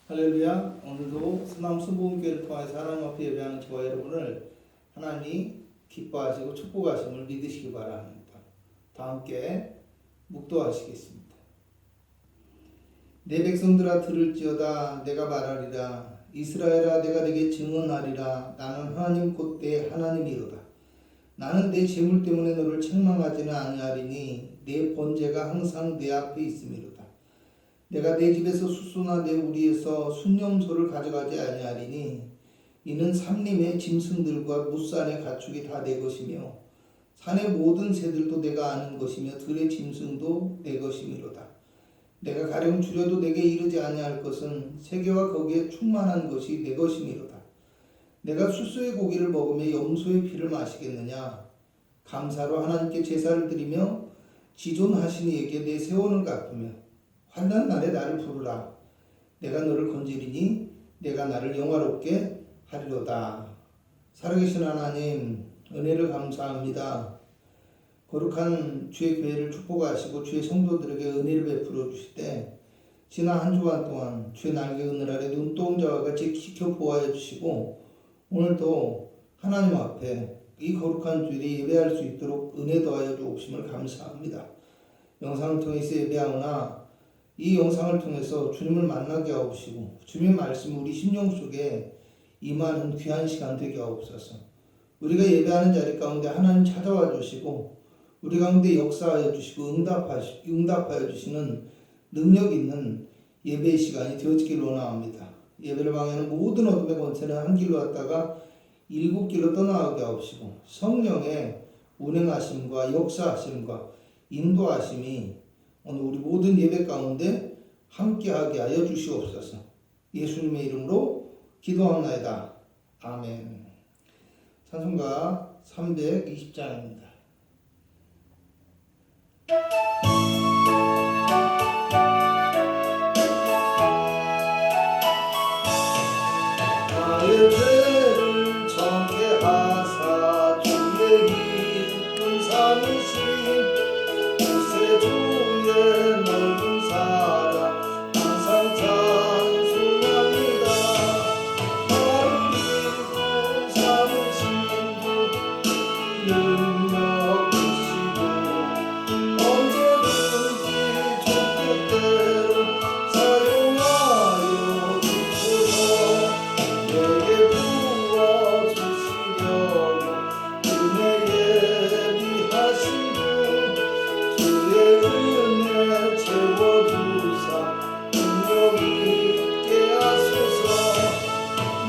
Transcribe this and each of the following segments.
할렐루야. 오늘도 수남 순복음교회를 통해서 하나님 앞에 예배하는 저와 여러분을 하나님이 기뻐하시고 축복하심을 믿으시기 바랍니다. 다 함께 묵도하시겠습니다. 내 백성들아 들을지어다. 내가 말하리라. 이스라엘아 내가 네게 증언하리라. 나는 하나님 곧 내 하나님이로다. 나는 내 재물 때문에 너를 책망하지는 아니하리니 내 번제가 항상 내 앞에 있음이로다. 내가 내 집에서 숫소나 내 우리에서 순념소를 가져가지 아니하리니 이는 산림의 짐승들과 무산의 가축이 다 내 것이며 산의 모든 새들도 내가 아는 것이며 들의 짐승도 내 것이미로다. 내가 가령 줄여도 내게 이르지 아니할 것은 세계와 거기에 충만한 것이 내 것이미로다. 내가 숫소의 고기를 먹으며 염소의 피를 마시겠느냐? 감사로 하나님께 제사를 드리며 지존하신 이에게 내 세원을 갚으며 환난 날에 나를 부르라. 내가 너를 건지리니 내가 나를 영화롭게 하리로다. 살아계신 하나님, 은혜를 감사합니다. 거룩한 주의 교회를 축복하시고 주의 성도들에게 은혜를 베풀어 주실 때 지난 한 주간 동안 주의 날개 그늘 아래 눈동자와 자와 같이 지켜보아해 주시고 오늘도 하나님 앞에 이 거룩한 주일에 예배할 수 있도록 은혜 더하여 주옵심을 감사합니다. 영상을 통해서 예배하오나 이 영상을 통해서 주님을 만나게 하옵시고 주님의 말씀 우리 심령 속에 임하는 귀한 시간 되게 하옵소서. 우리가 예배하는 자리 가운데 하나님 찾아와 주시고 우리 가운데 역사하여 주시고 응답하여 주시는 능력 있는 예배의 시간이 되어지길 원합니다. 예배를 방해하는 모든 어둠의 권세는 한 길로 왔다가 일곱 길로 떠나가게 하옵시고 성령의 운행하심과 역사하심과 인도하심이 오늘 우리 모든 예배 가운데 함께하게 하여 주시옵소서. 예수님의 이름으로 기도합나이다. 아멘. 찬송가 320장입니다. 나의 죄를 정죄하사 주의 기쁜 삼으신 주의 넓은 사랑 항상 찬송합니다. 나를 믿고 삼으신 주 능력 주시고 언제든지 주 뜻대로 사용하여 주소서. 내게 부어주시려고 은혜 예비하신 주의 은혜 채워주사 능력 있게 하소서.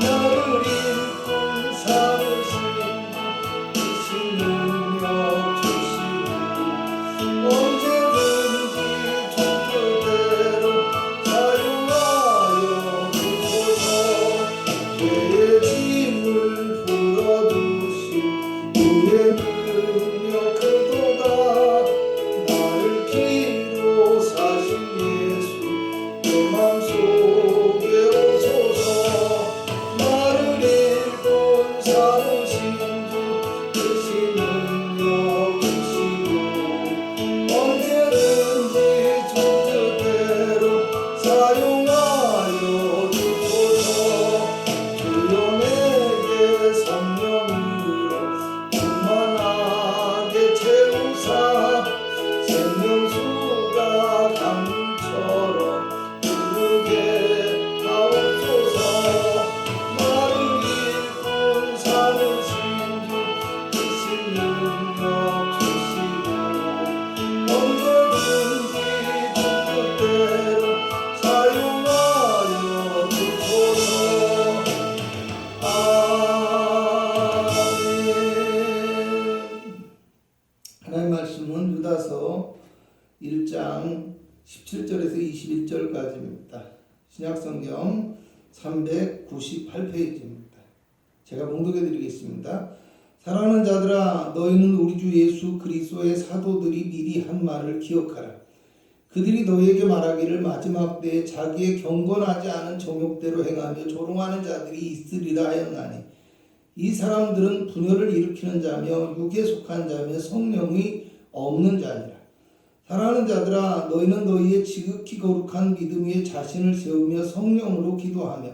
나를 일꾼 삼으신 주신 능력 주시고 언제든지 주 뜻대로 사용하여 주소서. 죄의 짐을 풀어주신 주의 능력 크도다. 나를 피로 사신 예수 내 맘속에 오소서. 나를 일꾼 삼으신 주 크신 능력 주시고 언제든지 주 뜻대로 사용하여 주소서. 주여 내게 성령으로 충만하게 채우사 생명수가 강물처럼 흐르게 하옵소서. 나를 일꾼 삼으신 주 크신 능력 주시고 언제든지 주 뜻대로 사용하여 주소서. 아멘. 하나님의 말씀은 유다서 1장 17절에서 21절까지입니다. 신약성경 398페이지입니다. 제가 봉독해 드리겠습니다. 사랑하는 자들아 너희는 우리 주 예수 그리스도의 사도들이 미리 한 말을 기억하라. 그들이 너희에게 말하기를 마지막 때에 자기의 경건하지 않은 정욕대로 행하며 조롱하는 자들이 있으리라 하였나니 이 사람들은 분열을 일으키는 자며 육에 속한 자며 성령이 없는 자니라. 사랑하는 자들아, 너희는 너희의 지극히 거룩한 믿음 위에 자신을 세우며 성령으로 기도하며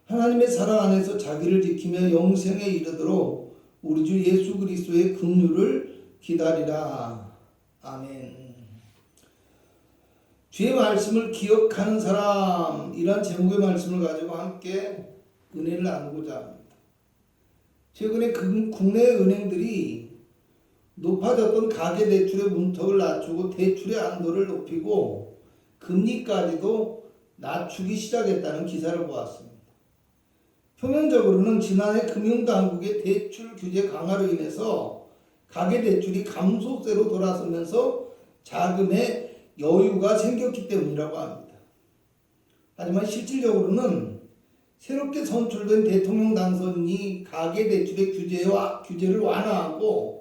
하나님의 사랑 안에서 자기를 지키며 영생에 이르도록 우리 주 예수 그리스도의 긍휼을 기다리라. 아멘. 주의 말씀을 기억하는 사람, 이런 제목의 말씀을 가지고 함께 은혜를 나누고자 합니다. 최근에 국내 은행들이 높아졌던 가계대출의 문턱을 낮추고 대출의 한도를 높이고 금리까지도 낮추기 시작했다는 기사를 보았습니다. 표면적으로는 지난해 금융당국의 대출 규제 강화로 인해서 가계대출이 감소세로 돌아서면서 자금의 여유가 생겼기 때문이라고 합니다. 하지만 실질적으로는 새롭게 선출된 대통령 당선인이 가계대출의 규제를 완화하고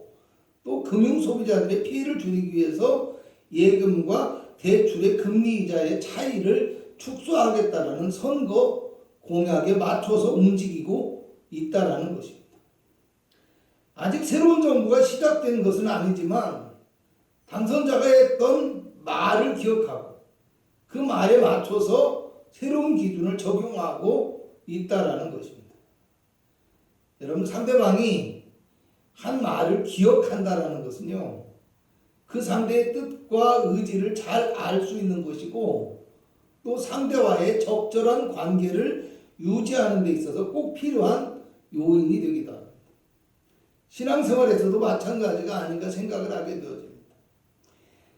또 금융소비자들의 피해를 줄이기 위해서 예금과 대출의 금리이자의 차이를 축소하겠다라는 선거 공약에 맞춰서 움직이고 있다라는 것입니다. 아직 새로운 정부가 시작된 것은 아니지만 당선자가 했던 말을 기억하고 그 말에 맞춰서 새로운 기준을 적용하고 있다라는 것입니다. 여러분, 상대방이 한 말을 기억한다라는 것은요, 그 상대의 뜻과 의지를 잘 알 수 있는 것이고 또 상대와의 적절한 관계를 유지하는 데 있어서 꼭 필요한 요인이 되기도 합니다. 신앙생활에서도 마찬가지가 아닌가 생각을 하게 되어집니다.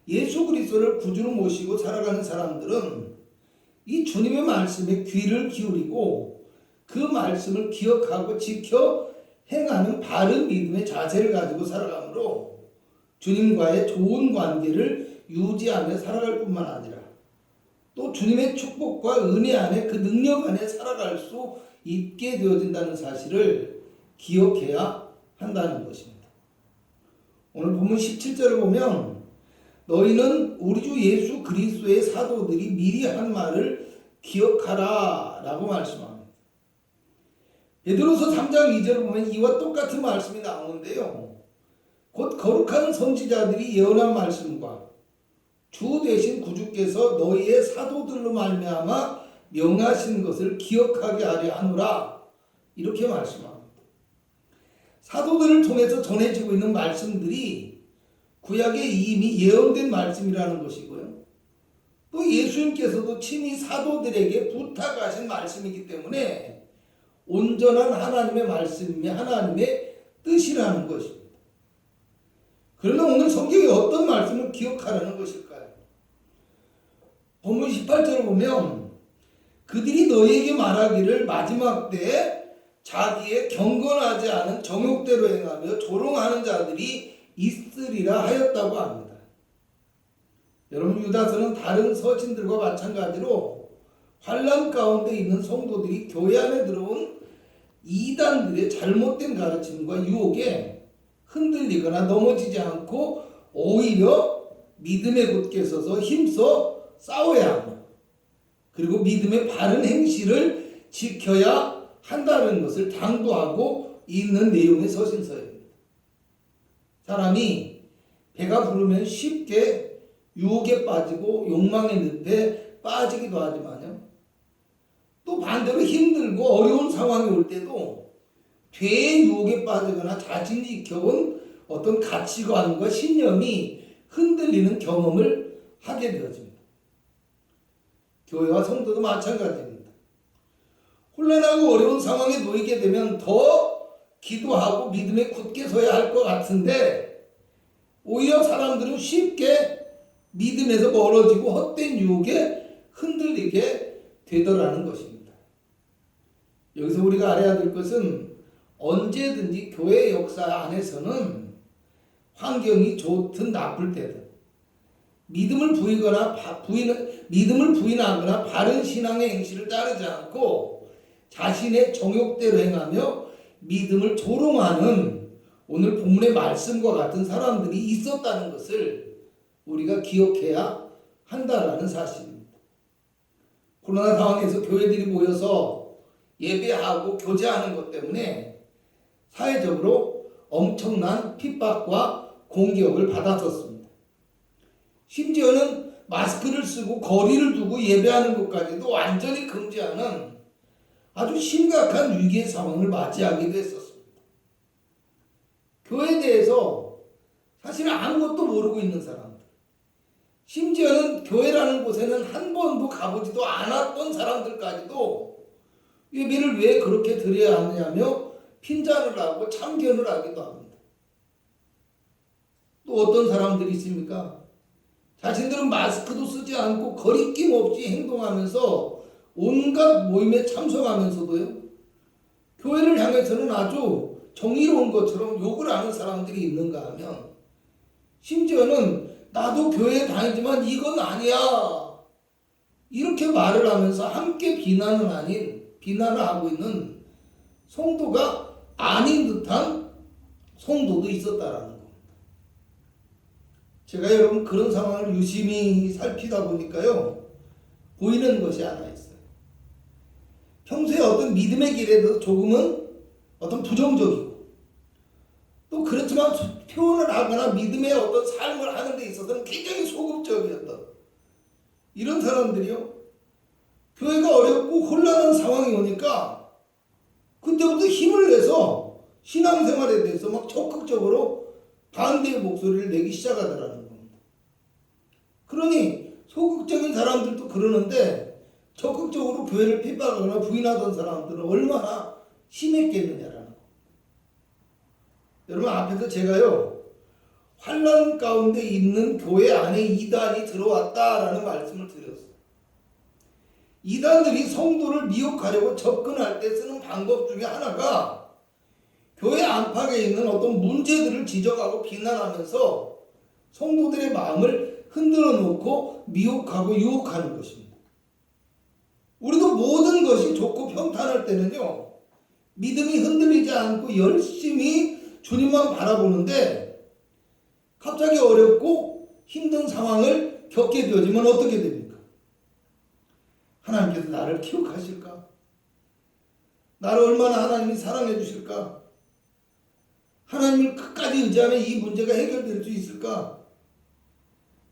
예수 그리스도를 구주로 모시고 살아가는 사람들은 이 주님의 말씀에 귀를 기울이고 그 말씀을 기억하고 지켜 행하는 바른 믿음의 자세를 가지고 살아가므로 주님과의 좋은 관계를 유지하며 살아갈 뿐만 아니라 또 주님의 축복과 은혜 안에 그 능력 안에 살아갈 수 있게 되어진다는 사실을 기억해야 한다는 것입니다. 오늘 본문 17절을 보면 너희는 우리 주 예수 그리스도의 사도들이 미리 한 말을 기억하라 라고 말씀합니다. 베드로서 3장 2절을 보면 이와 똑같은 말씀이 나오는데요. 곧 거룩한 선지자들이 예언한 말씀과 주 되신 구주께서 너희의 사도들로 말미암아 명하신 것을 기억하게 하려 하노라, 이렇게 말씀합니다. 사도들을 통해서 전해지고 있는 말씀들이 구약에 이미 예언된 말씀이라는 것이고요. 또 예수님께서도 친히 사도들에게 부탁하신 말씀이기 때문에 온전한 하나님의 말씀이며 하나님의 뜻이라는 것입니다. 그러나 오늘 성경이 어떤 말씀을 기억하라는 것일까요? 본문 18절을 보면 그들이 너희에게 말하기를 마지막 때에 자기의 경건하지 않은 정욕대로 행하며 조롱하는 자들이 있으리라 하였다고 합니다. 여러분, 유다서는 다른 서신들과 마찬가지로 환난 가운데 있는 성도들이 교회 안에 들어온 이단들의 잘못된 가르침과 유혹에 흔들리거나 넘어지지 않고 오히려 믿음에 굳게 서서 힘써 싸워야 하며 그리고 믿음의 바른 행실을 지켜야 한다는 것을 당부하고 있는 내용의 서신서입니다. 사람이 배가 부르면 쉽게 유혹에 빠지고 욕망의 늪에 빠지기도 하지만요, 또 반대로 힘들고 어려운 상황이 올 때도 죄의 유혹에 빠지거나 자신이 지켜온 어떤 가치관과 신념이 흔들리는 경험을 하게 되어집니다. 교회와 성도도 마찬가지입니다. 혼란하고 어려운 상황에 놓이게 되면 더 기도하고 믿음에 굳게 서야 할 것 같은데 오히려 사람들은 쉽게 믿음에서 멀어지고 헛된 유혹에 흔들리게 되더라는 것입니다. 여기서 우리가 알아야 될 것은 언제든지 교회 역사 안에서는 환경이 좋든 나쁠 때든 믿음을 부인하거나 바른 신앙의 행실을 따르지 않고 자신의 정욕대로 행하며 믿음을 조롱하는 오늘 본문의 말씀과 같은 사람들이 있었다는 것을 우리가 기억해야 한다라는 사실입니다. 코로나 상황에서 교회들이 모여서 예배하고 교제하는 것 때문에 사회적으로 엄청난 핍박과 공격을 받았었습니다. 심지어는 마스크를 쓰고 거리를 두고 예배하는 것까지도 완전히 금지하는 아주 심각한 위기의 상황을 맞이하기도 했었습니다. 교회에 대해서 사실 아무것도 모르고 있는 사람들, 심지어는 교회라는 곳에는 한 번도 가보지도 않았던 사람들까지도 예배를 왜 그렇게 드려야 하느냐며 핀잔을 하고 참견을 하기도 합니다. 또 어떤 사람들이 있습니까? 자신들은 마스크도 쓰지 않고 거리낌 없이 행동하면서 온갖 모임에 참석하면서도요, 교회를 향해서는 아주 정의로운 것처럼 욕을 하는 사람들이 있는가 하면, 심지어는 나도 교회에 다니지만 이건 아니야, 이렇게 말을 하면서 함께 비난은 아닌 비난을 하고 있는 성도가 아닌 듯한 성도도 있었다라는 겁니다. 제가 여러분 그런 상황을 유심히 살피다 보니까요, 보이는 것이 하나 있어요. 평소에 어떤 믿음의 길에 대해서 조금은 어떤 부정적이고, 또 그렇지만 표현을 하거나 믿음의 어떤 삶을 하는 데 있어서는 굉장히 소극적이었던 이런 사람들이요, 교회가 어렵고 혼란한 상황이 오니까 그때부터 힘을 내서 신앙생활에 대해서 막 적극적으로 반대의 목소리를 내기 시작하더라는 겁니다. 그러니 소극적인 사람들도 그러는데 적극적으로 교회를 핍박하거나 부인하던 사람들은 얼마나 심했겠느냐라는 겁니다. 여러분, 앞에서 제가요, 환란 가운데 있는 교회 안에 이단이 들어왔다라는 말씀을 드렸어요. 이단들이 성도를 미혹하려고 접근할 때 쓰는 방법 중에 하나가 교회 안팎에 있는 어떤 문제들을 지적하고 비난하면서 성도들의 마음을 흔들어 놓고 미혹하고 유혹하는 것입니다. 우리도 모든 것이 좋고 평탄할 때는요, 믿음이 흔들리지 않고 열심히 주님만 바라보는데, 갑자기 어렵고 힘든 상황을 겪게 되어지면 어떻게 됩니까? 하나님께서 나를 기억하실까? 나를 얼마나 하나님이 사랑해 주실까? 하나님을 끝까지 의지하면 이 문제가 해결될 수 있을까?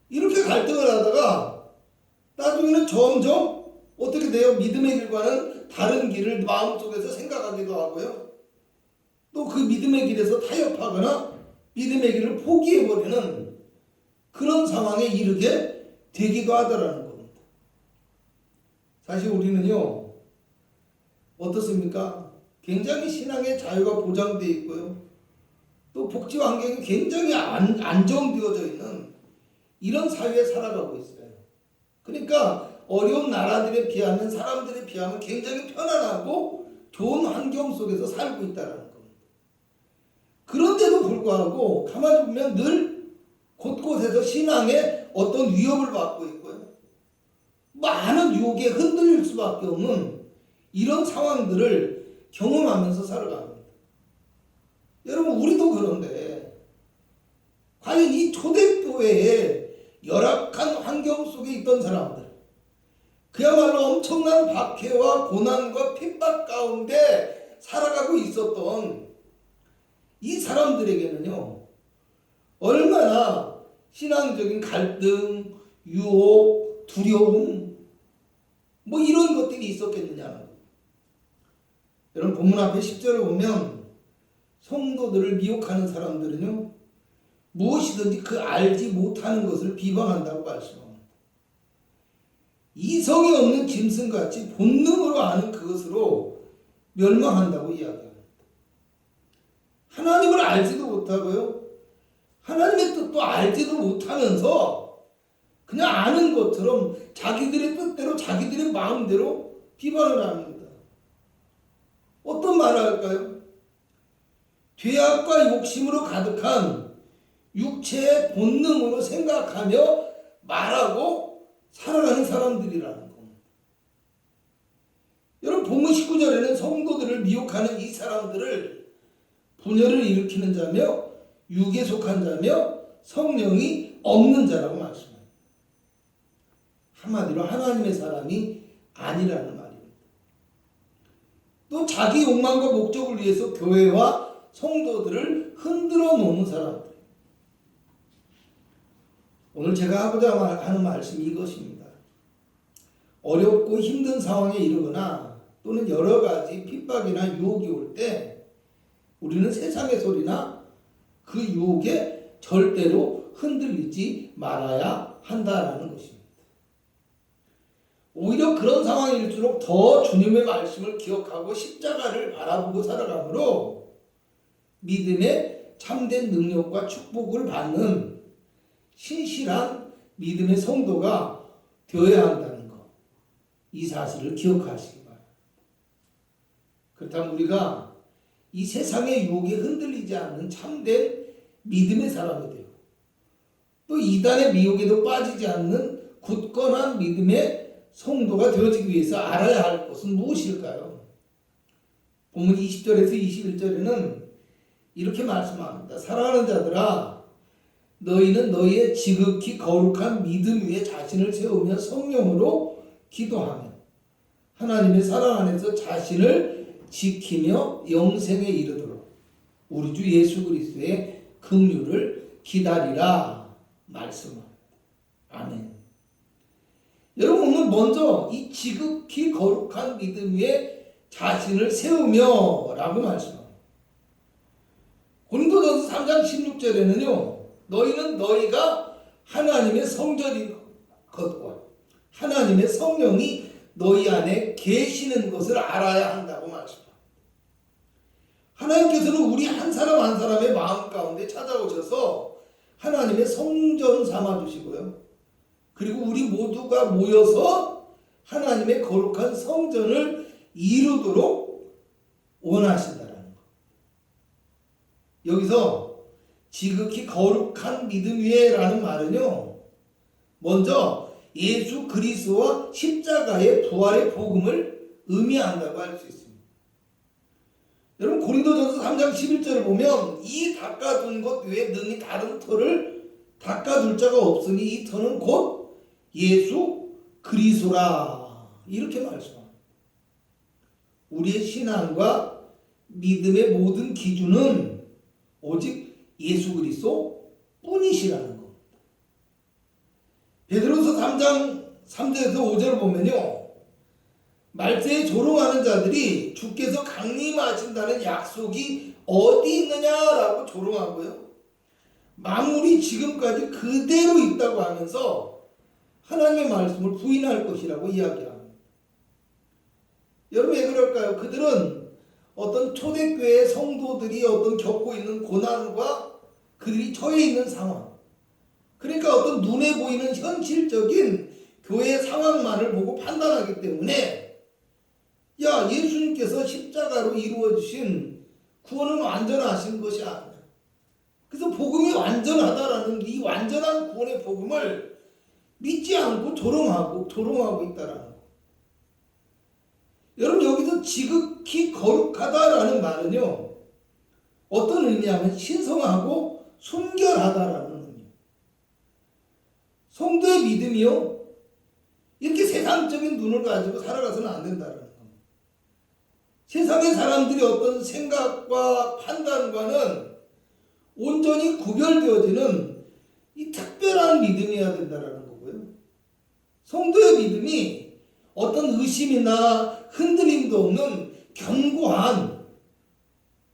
이렇게 갈등을 하다가 나중에는 점점 어떻게 돼요? 믿음의 길과는 다른 길을 마음속에서 생각하기도 하고요, 또 그 믿음의 길에서 타협하거나 믿음의 길을 포기해버리는 그런 상황에 이르게 되기도 하더라는 겁니다. 사실 우리는요, 어떻습니까? 굉장히 신앙의 자유가 보장되어 있고요, 또 복지 환경이 굉장히 안정되어져 있는 이런 사회에 살아가고 있어요. 그러니까 어려운 나라들에 비하면, 사람들에 비하면 굉장히 편안하고 좋은 환경 속에서 살고 있다는 겁니다. 그런데도 불구하고 가만히 보면 늘 곳곳에서 신앙의 어떤 위협을 받고 있고요, 많은 유혹에 흔들릴 수밖에 없는 이런 상황들을 경험하면서 살아갑니다. 여러분, 우리도 그런데 과연 이 초대교회의 열악한 환경 속에 있던 사람들, 그야말로 엄청난 박해와 고난과 핍박 가운데 살아가고 있었던 이 사람들에게는요, 얼마나 신앙적인 갈등, 유혹, 두려움, 뭐 이런 것들이 있었겠느냐는 거예요. 여러분, 본문 앞에 10절을 보면 성도들을 미혹하는 사람들은요, 무엇이든지 그 알지 못하는 것을 비방한다고 말씀합니다. 이성이 없는 짐승같이 본능으로 아는 그것으로 멸망한다고 이야기합니다. 하나님을 알지도 못하고요, 하나님의 뜻도 알지도 못하면서 그냥 아는 것처럼 자기들의 뜻대로 자기들의 마음대로 비방을 합니다. 어떤 말을 할까요? 죄악과 욕심으로 가득한 육체의 본능으로 생각하며 말하고 살아가는 사람들이라는 겁니다. 여러분, 본문 19절에는 성도들을 미혹하는 이 사람들을 분열을 일으키는 자며 육에 속한 자며 성령이 없는 자라고 말씀합니다. 한마디로 하나님의 사람이 아니라는 말입니다. 또 자기 욕망과 목적을 위해서 교회와 성도들을 흔들어 놓는 사람들. 오늘 제가 하고자 하는 말씀이 이것입니다. 어렵고 힘든 상황에 이르거나 또는 여러 가지 핍박이나 유혹이 올 때 우리는 세상의 소리나 그 유혹에 절대로 흔들리지 말아야 한다라는 것입니다. 오히려 그런 상황일수록 더 주님의 말씀을 기억하고 십자가를 바라보고 살아가므로 믿음의 참된 능력과 축복을 받는 신실한 믿음의 성도가 되어야 한다는 것, 이 사실을 기억하시기 바랍니다. 그렇다면 우리가 이 세상의 유혹에 흔들리지 않는 참된 믿음의 사람이 되고 또 이단의 미혹에도 빠지지 않는 굳건한 믿음의 성도가 되어지기 위해서 알아야 할 것은 무엇일까요? 본문 20절에서 21절에는 이렇게 말씀합니다. 사랑하는 자들아, 너희는 너희의 지극히 거룩한 믿음 위에 자신을 세우며 성령으로 기도하며 하나님의 사랑 안에서 자신을 지키며 영생에 이르도록 우리 주 예수 그리스도의 긍휼을 기다리라 말씀합니다. 아멘. 여러분, 오늘 먼저 이 지극히 거룩한 믿음 위에 자신을 세우며 라고 말씀합니다. 고린도전서 3장 16절에는요. 너희는 너희가 하나님의 성전인 것과 하나님의 성령이 너희 안에 계시는 것을 알아야 한다고 말씀합니다. 하나님께서는 우리 한 사람 한 사람의 마음 가운데 찾아오셔서 하나님의 성전 삼아주시고요. 그리고 우리 모두가 모여서 하나님의 거룩한 성전을 이루도록 원하신다는 것. 여기서 지극히 거룩한 믿음 위에 라는 말은요. 먼저 예수 그리스도와 십자가의 부활의 복음을 의미한다고 할 수 있습니다. 여러분 고린도전서 3장 11절을 보면 이 닦아둔 것 외에 능히 다른 터를 닦아둘 자가 없으니 이 터는 곧 예수 그리스도라 이렇게 말씀합니다. 우리의 신앙과 믿음의 모든 기준은 오직 예수 그리스도 뿐이시라는 겁니다. 베드로서 3장 3절에서 5절을 보면요. 말세에 조롱하는 자들이 주께서 강림하신다는 약속이 어디 있느냐라고 조롱하고요. 만물이 지금까지 그대로 있다고 하면서 하나님의 말씀을 부인할 것이라고 이야기합니다. 여러분 왜 그럴까요? 그들은 어떤 초대교회 성도들이 어떤 겪고 있는 고난과 그들이 처해 있는 상황, 그러니까 어떤 눈에 보이는 현실적인 교회 상황만을 보고 판단하기 때문에 예수님께서 십자가로 이루어주신 구원은 완전하신 것이 아니야. 그래서 복음이 완전하다라는 이 완전한 구원의 복음을 믿지 않고 조롱하고 있다라는 거. 여러분 여기서 지극히 거룩하다라는 말은요. 어떤 의미냐면 신성하고 순결하다라는 의미. 성도의 믿음이요. 이렇게 세상적인 눈을 가지고 살아가서는 안 된다는 겁니다. 세상의 사람들이 어떤 생각과 판단과는 온전히 구별되어지는 이 특별한 믿음이어야 된다는 거고요. 성도의 믿음이 어떤 의심이나 흔들림도 없는 견고한,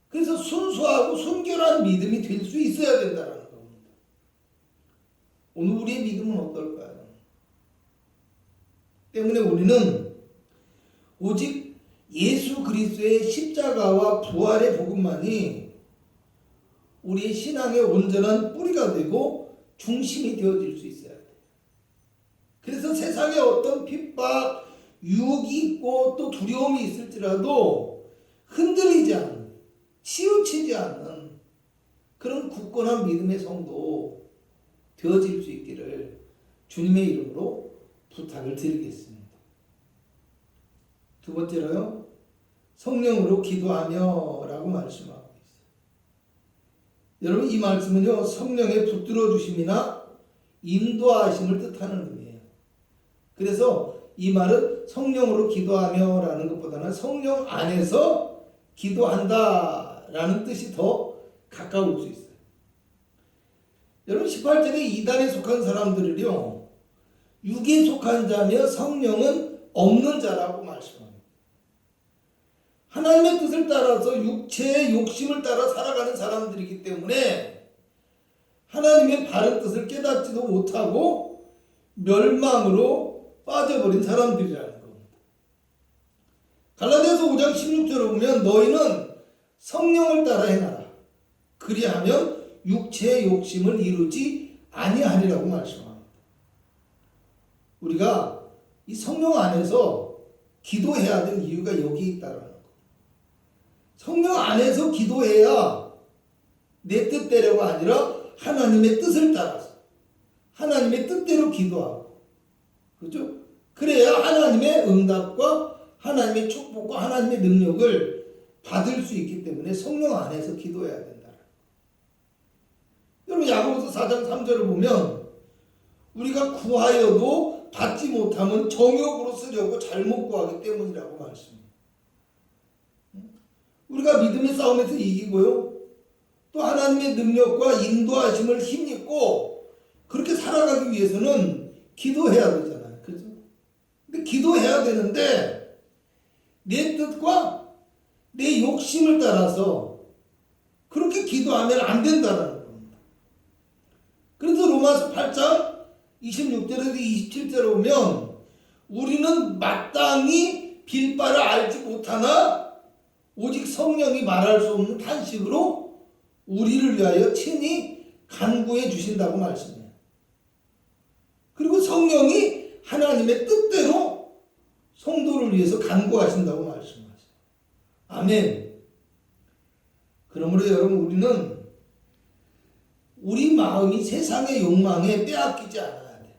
그래서 순수하고 순결한 믿음이 될 수 있어야 된다는 겁니다. 오늘 우리의 믿음은 어떨까요? 때문에 우리는 오직 예수 그리스도의 십자가와 부활의 복음만이 우리의 신앙의 온전한 뿌리가 되고 중심이 되어질 수 있어야 돼요. 그래서 세상에 어떤 핍박, 유혹이 있고 또 두려움이 있을지라도 흔들리지 않는, 치우치지 않는 그런 굳건한 믿음의 성도 되어질 수 있기를 주님의 이름으로 부탁을 드리겠습니다. 두 번째로요. 성령으로 기도하며 라고 말씀하고 있어요. 여러분 이 말씀은요. 성령의 붙들어 주심이나 인도하심을 뜻하는 의미예요. 그래서 이 말은 성령으로 기도하며 라는 것보다는 성령 안에서 기도한다 라는 뜻이 더 가까울 수 있어요. 여러분 18절에 이단에 속한 사람들을요, 육에 속한 자며 성령은 없는 자라고 말씀합니다. 하나님의 뜻을 따라서 육체의 욕심을 따라 살아가는 사람들이기 때문에 하나님의 바른 뜻을 깨닫지도 못하고 멸망으로 빠져버린 사람들이라는 겁니다. 갈라디아서 5장 16절을 보면 너희는 성령을 따라 행하라. 그리하면 육체의 욕심을 이루지 아니하리라고 말씀합니다. 우리가 이 성령 안에서 기도해야 될 이유가 여기 있다는 거예요. 성령 안에서 기도해야 내 뜻대로가 아니라 하나님의 뜻을 따라서 하나님의 뜻대로 기도하고, 그렇죠? 그래야 하나님의 응답과 하나님의 축복과 하나님의 능력을 받을 수 있기 때문에 성령 안에서 기도해야 된다. 여러분 야고보서 4장 3절을 보면 우리가 구하여도 받지 못하면 정욕으로 쓰려고 잘못 구하기 때문이라고 말씀합니다. 우리가 믿음의 싸움에서 이기고요, 또 하나님의 능력과 인도하심을 힘입고 그렇게 살아가기 위해서는 기도해야 되잖아요. 그렇죠? 근데 기도해야 되는데 내 뜻과 내 욕심을 따라서 그렇게 기도하면 안 된다는 겁니다. 그래서 로마서 8장 26절에서 27절에 보면 우리는 마땅히 빌 바를 알지 못하나 오직 성령이 말할 수 없는 탄식으로 우리를 위하여 친히 간구해 주신다고 말씀해요. 그리고 성령이 하나님의 뜻대로 성도를 위해서 간구하신다고 말씀하세요. 아멘. 그러므로 여러분 우리는 우리 마음이 세상의 욕망에 빼앗기지 않아야 돼.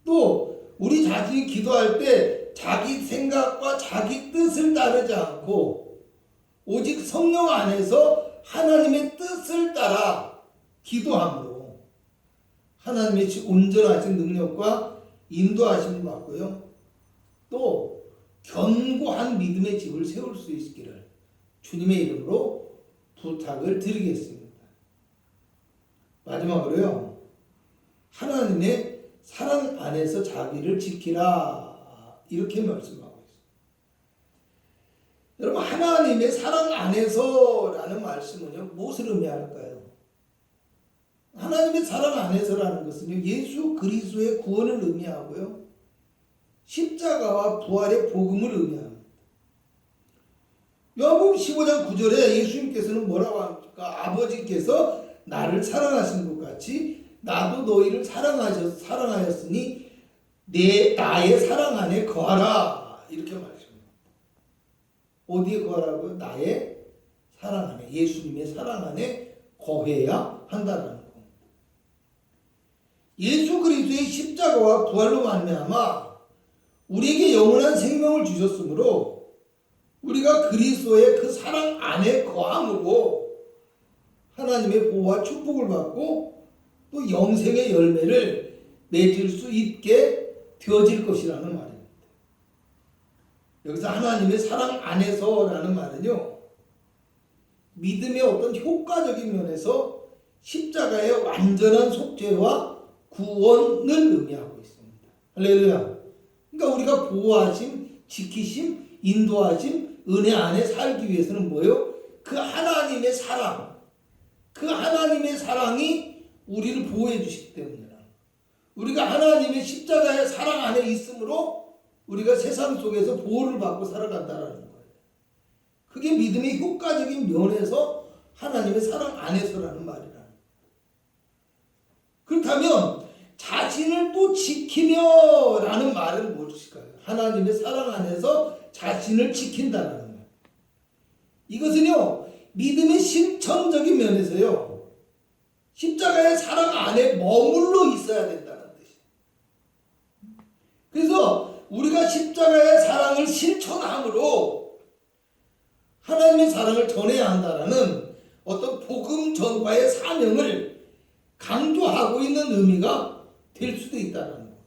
또 우리 자신이 기도할 때 자기 생각과 자기 뜻을 따르지 않고 오직 성령 안에서 하나님의 뜻을 따라 기도함으로 하나님의 온전하신 능력과 인도하심을 받고요, 또 견고한 믿음의 집을 세울 수 있기를 주님의 이름으로 부탁을 드리겠습니다. 마지막으로요, 하나님의 사랑 안에서 자기를 지키라, 이렇게 말씀하고 있습니다. 여러분 하나님의 사랑 안에서라는 말씀은요, 무엇을 의미할까요? 하나님의 사랑 안에서라는 것은요, 예수 그리스도의 구원을 의미하고요, 십자가와 부활의 복음을 의미합니다. 요한복음 15장 9절에 예수님께서는 뭐라고 합니까? 아버지께서 나를 사랑하신 것 같이 나도 너희를 사랑하였으니 나의 사랑 안에 거하라, 이렇게 말씀합니다. 어디에 거하라고요? 나의 사랑 안에, 예수님의 사랑 안에 거해야 한다는 겁니다. 예수 그리스도의 십자가와 부활로 말미암아 우리에게 영원한 생명을 주셨으므로 우리가 그리스도의 그 사랑 안에 거함으로 하나님의 보호와 축복을 받고 또 영생의 열매를 맺을 수 있게 되어질 것이라는 말입니다. 여기서 하나님의 사랑 안에서라는 말은요, 믿음의 어떤 효과적인 면에서 십자가의 완전한 속죄와 구원을 의미하고 있습니다. 할렐루야. 그러니까 우리가 보호하심, 지키심, 인도하심, 은혜 안에 살기 위해서는 뭐예요? 그 하나님의 사랑, 그 하나님의 사랑이 우리를 보호해 주시기 때문이라. 우리가 하나님의 십자가의 사랑 안에 있으므로 우리가 세상 속에서 보호를 받고 살아간다는 거예요. 그게 믿음의 효과적인 면에서 하나님의 사랑 안에서라는 말이라. 그렇다면 자신을 또 지키며 라는 말은 무엇일까요? 하나님의 사랑 안에서 자신을 지킨다는 말. 이것은요, 믿음의 실천적인 면에서요, 십자가의 사랑 안에 머물러 있어야 된다는 뜻이에요. 그래서 우리가 십자가의 사랑을 실천함으로 하나님의 사랑을 전해야 한다는 어떤 복음 전파의 사명을 강조하고 있는 의미가 될 수도 있다는 거예요.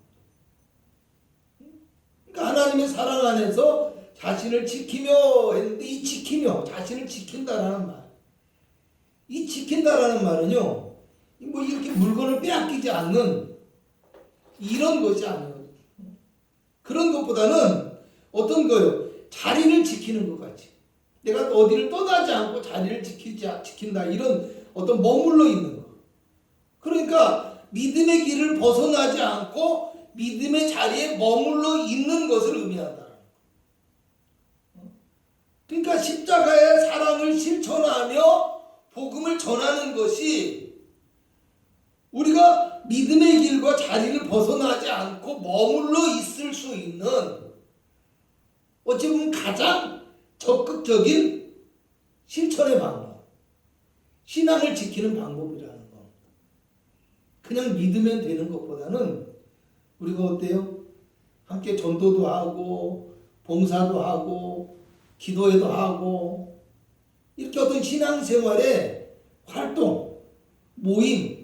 그러니까 하나님의 사랑 안에서 자신을 지키며 했는데, 이 지키며 자신을 지킨다라는 말, 이 지킨다라는 말은요, 뭐 이렇게 물건을 빼앗기지 않는 이런 것이 아니에요. 그런 것보다는 어떤 거요? 자리를 지키는 것 같이. 내가 어디를 떠나지 않고 자리를 지킨다. 이런 어떤 머물러 있는 거. 그러니까 믿음의 길을 벗어나지 않고 믿음의 자리에 머물러 있는 것을 의미한다. 그러니까 십자가의 사랑을 실천하며 복음을 전하는 것이 우리가 믿음의 길과 자리를 벗어나지 않고 머물러 있을 수 있는 어찌 보면 가장 적극적인 실천의 방법, 신앙을 지키는 방법이라는 겁니다. 그냥 믿으면 되는 것보다는 우리가 어때요? 함께 전도도 하고 봉사도 하고 기도회도 하고 이렇게 어떤 신앙생활의 활동, 모임,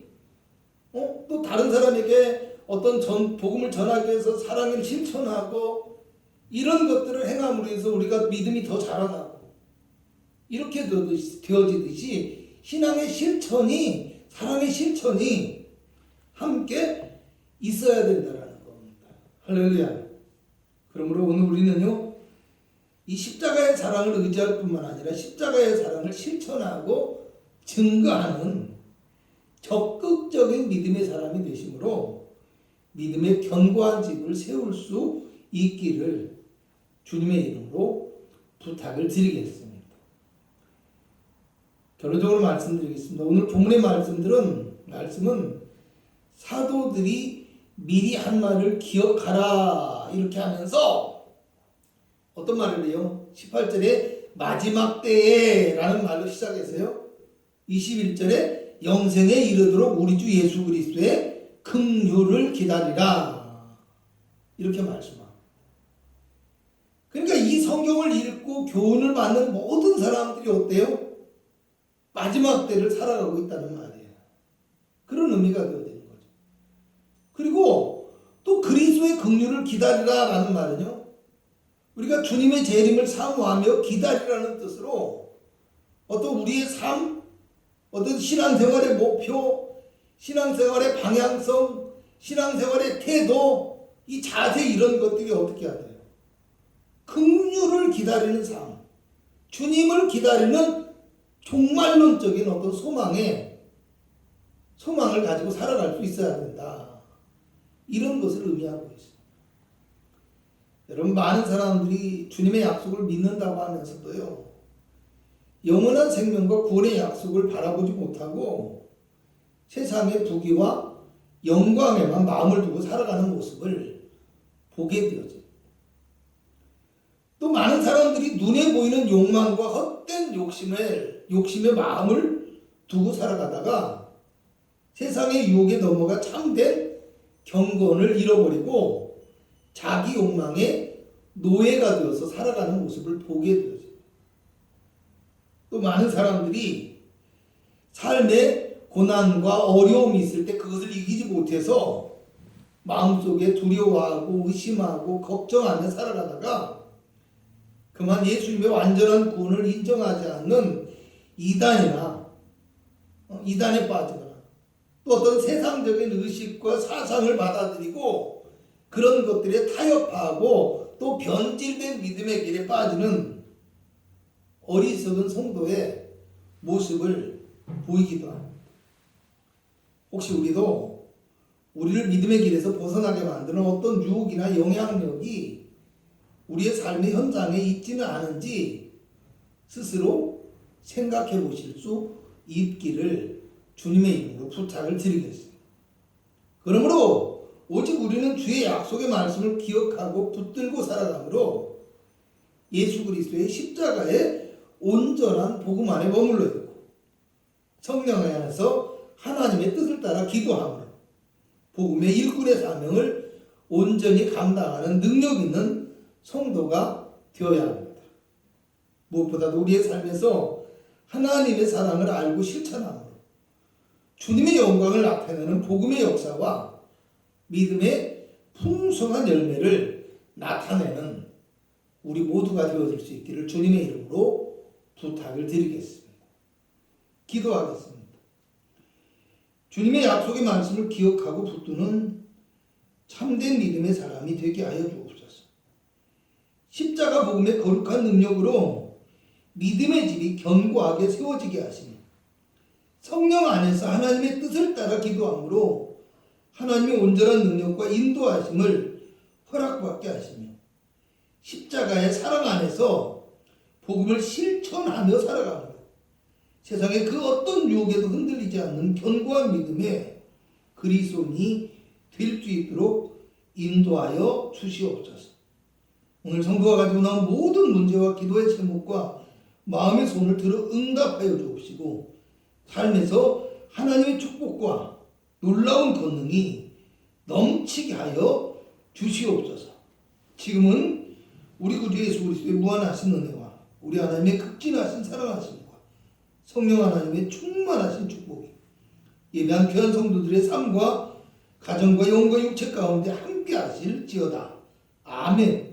또 다른 사람에게 어떤 복음을 전하기 위해서 사랑을 실천하고 이런 것들을 행함으로 해서 우리가 믿음이 더 자라나고 이렇게 되어지듯이 신앙의 실천이, 사랑의 실천이 함께 있어야 된다는 겁니다. 할렐루야. 그러므로 오늘 우리는요, 이 십자가의 사랑을 의지할 뿐만 아니라 십자가의 사랑을 실천하고 증거하는 적극적인 믿음의 사람이 되심으로 믿음의 견고한 집을 세울 수 있기를 주님의 이름으로 부탁을 드리겠습니다. 결론적으로 말씀드리겠습니다. 오늘 본문의 말씀은 사도들이 미리 한 말을 기억하라 이렇게 하면서 어떤 말을 해요? 18절에 마지막 때에 라는 말로 시작해서요, 21절에 영생에 이르도록 우리 주 예수 그리스도의 긍휼을 기다리라 이렇게 말씀합니다. 그러니까 이 성경을 읽고 교훈을 받는 모든 사람들이 어때요? 마지막 때를 살아가고 있다는 말이에요. 그런 의미가 되어지는 거죠. 그리고 또 그리스도의 긍휼을 기다리라 라는 말은요, 우리가 주님의 재림을 사모하며 기다리라는 뜻으로 어떤 우리의 삶, 어떤 신앙생활의 목표, 신앙생활의 방향성, 신앙생활의 태도, 이 자세 이런 것들이 어떻게 해야 돼요? 긍휼을 기다리는 삶, 주님을 기다리는 종말론적인 어떤 소망을 가지고 살아갈 수 있어야 된다. 이런 것을 의미하고 있습니다. 여러분, 많은 사람들이 주님의 약속을 믿는다고 하면서도요, 영원한 생명과 구원의 약속을 바라보지 못하고 세상의 부귀와 영광에만 마음을 두고 살아가는 모습을 보게 되어져요. 또 많은 사람들이 눈에 보이는 욕망과 헛된 욕심의 마음을 두고 살아가다가 세상의 유혹에 넘어가 참된 경건을 잃어버리고 자기 욕망의 노예가 되어서 살아가는 모습을 보게 되어져요. 또 많은 사람들이 삶에 고난과 어려움이 있을 때 그것을 이기지 못해서 마음속에 두려워하고 의심하고 걱정하며 살아가다가 그만 예수님의 완전한 구원을 인정하지 않는 이단에 빠지거나 또 어떤 세상적인 의식과 사상을 받아들이고 그런 것들에 타협하고 또 변질된 믿음의 길에 빠지는 어리석은 성도의 모습을 보이기도 합니다. 혹시 우리도 우리를 믿음의 길에서 벗어나게 만드는 어떤 유혹이나 영향력이 우리의 삶의 현장에 있지는 않은지 스스로 생각해 보실 수 있기를 주님의 이름으로 부탁을 드리겠습니다. 그러므로 오직 우리는 주의 약속의 말씀을 기억하고 붙들고 살아가므로 예수 그리스도의 십자가의 온전한 복음 안에 머물러 있고 성령 안에서 하나님의 뜻을 따라 기도함으로 복음의 일꾼의 사명을 온전히 감당하는 능력 있는 성도가 되어야 합니다. 무엇보다도 우리의 삶에서 하나님의 사랑을 알고 실천함으로 주님의 영광을 나타내는 복음의 역사와 믿음의 풍성한 열매를 나타내는 우리 모두가 되어질 수 있기를 주님의 이름으로 부탁을 드리겠습니다. 기도하겠습니다. 주님의 약속의 말씀을 기억하고 붙드는 참된 믿음의 사람이 되게 하여 주옵소서. 십자가 복음의 거룩한 능력으로 믿음의 집이 견고하게 세워지게 하시며 성령 안에서 하나님의 뜻을 따라 기도함으로 하나님의 온전한 능력과 인도하심을 허락받게 하시며 십자가의 사랑 안에서 복음을 실천하며 살아가며 세상의 그 어떤 유혹에도 흔들리지 않는 견고한 믿음의 그리스도인이 될 수 있도록 인도하여 주시옵소서. 오늘 성도가 가지고 나온 모든 문제와 기도의 제목과 마음의 손을 들어 응답하여 주옵시고 삶에서 하나님의 축복과 놀라운 권능이 넘치게 하여 주시옵소서. 지금은 우리 구주 예수 그리스도의 무한하신 은혜와 우리 하나님의 극진하신 사랑하심과 성령 하나님의 충만하신 축복이 예배한 귀한 성도들의 삶과 가정과 영과 육체 가운데 함께 하실지어다. 아멘.